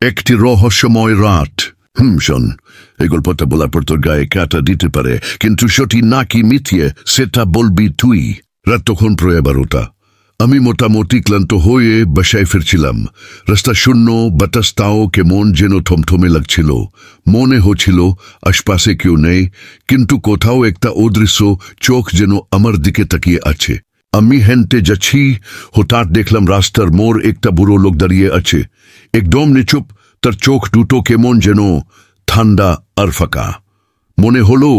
একটি রহস্যময় রাত। শোন, এই গল্পটা বলার পর তোর গায়ে কাটা দিতে পারে, কিন্তু সত্যি নাকি মিথ্যে সেটা বলবি তুই। রাত তখন প্রায় 12টা। আমি মোটামুটি ক্লান্ত হয়ে বাসায় ফিরছিলাম। রাস্তা শূন্য, বাতাস তাও কেমন যেন থমথমে লাগছিল। মনে হচ্ছিল আশপাশে কেউ নেই, কিন্তু কোথাও একটা অদৃশ্য চোখ যেন আমার দিকে তাকিয়ে আছে। আমি হেঁটে যাচ্ছি, হঠাৎ দেখলাম রাস্তার মোড় একটা বুড়ো লোক দাঁড়িয়ে আছে, একদম নিচুপ। তার চোখ দুটো কেমন যেন ঠান্ডা আর ফাঁকা। মনে হলো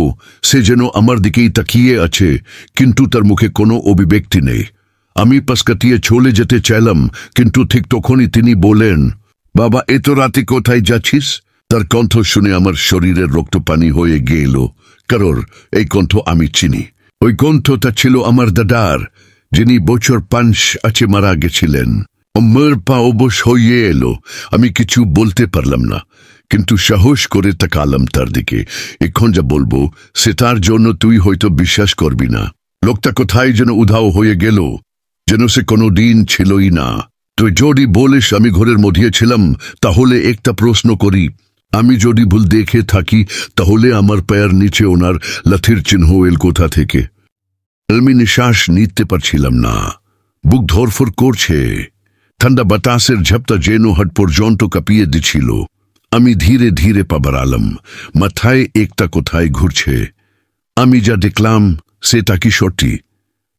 সে যেন আমার দিকেই তাকিয়ে আছে, কিন্তু তার মুখে কোনো অভিব্যক্তি নেই। আমি পাশ কাটিয়ে চলে যেতে চাইলাম, কিন্তু ঠিক তখনই তিনি বলেন, বাবা, এত রাতে কোথায় যাচ্ছিস? তার কণ্ঠ শুনে আমার শরীরের রক্তপানি হয়ে গেল, কারণ এই কণ্ঠ আমি চিনি। ওই কণ্ঠটা ছিল আমার দাদার, যিনি বছর 5 আছে মারা গেছিলেন। আমার পা অবশ হয়ে এলো। আমি কিছু বলতে পারলাম না, কিন্তু সাহস করে তাকালাম তার দিকে। এখন যা বলবো সেটার জন্য তুই হয়তো বিশ্বাস করবি না। লোকটা কোথায় যেন উধাও হয়ে গেল, যেন সে কোনো দিন ছিলই না। তুই যদি বলিস আমি ঘরের মধ্যে ছিলাম, তাহলে একটা প্রশ্ন করি, আমি যদি ভুল দেখে থাকি, তাহলে আমার পায়ের নিচে ওনার লাঠির চিহ্ন এল কোথা থেকে? আমি নিঃশ্বাস নিতে পারছিলাম না, বুক ধরফর করছে। ঠান্ডা বাতাসের ঝাপটা যেন হাট পর্যন্ত কাঁপিয়ে দিচ্ছিল। আমি ধীরে ধীরে পা বাড়ালাম, মাথায় একটা কোথায় ঘুরছে। আমি যা দেখলাম সেটা কি সত্যি,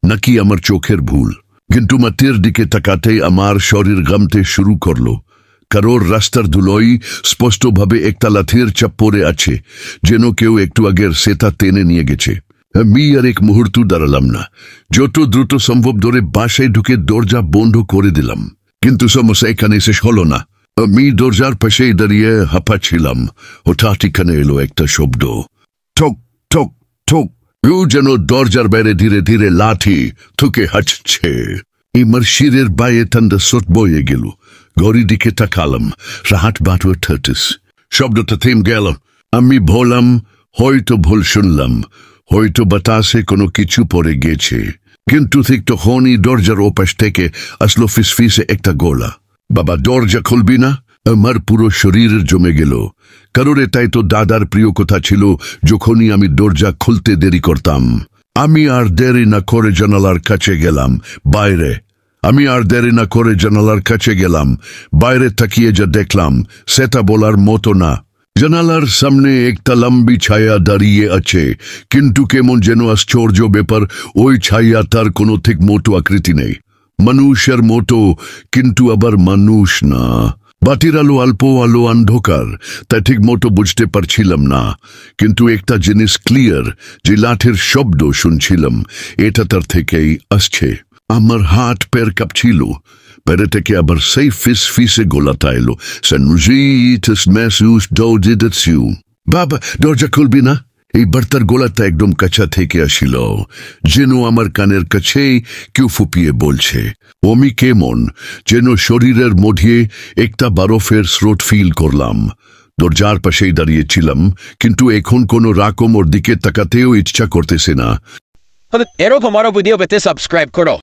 নাকি আমার চোখের ভুল? কিন্তু মাটির দিকে তাকাতেই আমার শরীর গামতে শুরু করলো, কারোর রাস্তার ধুলোয় স্পষ্টভাবে একটা লাঠির চাপ পড়ে আছে, যেন কেউ একটু আগের সেটা টেনে নিয়ে গেছে। আমি আর এক মুহূর্ত দাঁড়ালাম না, যত দ্রুত সম্ভব ধরে বাসায় ঢুকে দরজা বন্ধ করে দিলাম। কিন্তু সমস্যা এখানে শেষ হলো না। আমি দরজার পাশেই দাঁড়িয়ে হাঁপাচ্ছিলাম। হঠাৎ এখানে এলো একটা শব্দ, ঠক ঠক ঠক। কেউ যেন দরজার বাইরে ধীরে ধীরে লাঠি ঠুকে হাঁটছে। আমার শিরের বাইরে ঠান্ডা স্রোত বয়ে গেল। ঘড়ির দিকে তাকালাম, রাত 12:30। শব্দটা থেমে গেল। আমি বললাম, হয়তো ভুল শুনলাম, হয়তো বাতাসে কোনো কিছু পড়ে গেছে। কিন্তু ঠিক তখনই দরজার ওপাশ থেকে আসলো ফিসফিসে একটা গলা, বাবা, দরজা খুলবি না? আমার পুরো শরীর জমে গেল, কারণ এটাই তো দাদার প্রিয় কথা ছিল। যখনই আমি দরজা খুলতে দেরি করতাম, আমি আর দেরি না করে জানালার কাছে গেলাম বাইরে। বাইরে তাকিয়ে যা দেখলাম সেটা বলার মতো না। জানালার সামনে একটা লম্বি ছায়া দাঁড়িয়ে আছে, কিন্তু কেমন যেন আশ্চর্য ব্যাপার, ওই ছায়া তার কোনো ঠিক মতো আকৃতি নেই। মানুষের মতো, কিন্তু আবার মানুষ না। বাতির আলো অল্প আলো অন্ধকার, তাই ঠিক মতো বুঝতে পারছিলাম না। কিন্তু একটা জিনিস ক্লিয়ার, যে লাঠির শব্দ শুনছিলাম এটা তার থেকেই আসছে। আমার হাত পের কাঁপছিল। বাইরে থেকে আবার সেই ফিসফিসে গলাটা এলো, বাবা, দরজা খুলবি না? এইবার তার গলাটা একদম কাছা থেকে আসিল, যেন আমার কানের কাছেই কেউ ফুপিয়ে বলছে। আমি কেমন যেন শরীরের মধ্যে একটা বরফের স্রোত ফিল করলাম। দরজার পাশেই দাঁড়িয়েছিলাম, কিন্তু এখন কোনো রকম ওর দিকে তাকাতেও ইচ্ছা করতেছে না। এরকম আরো ভিডিও পেতে সাবস্ক্রাইব করো।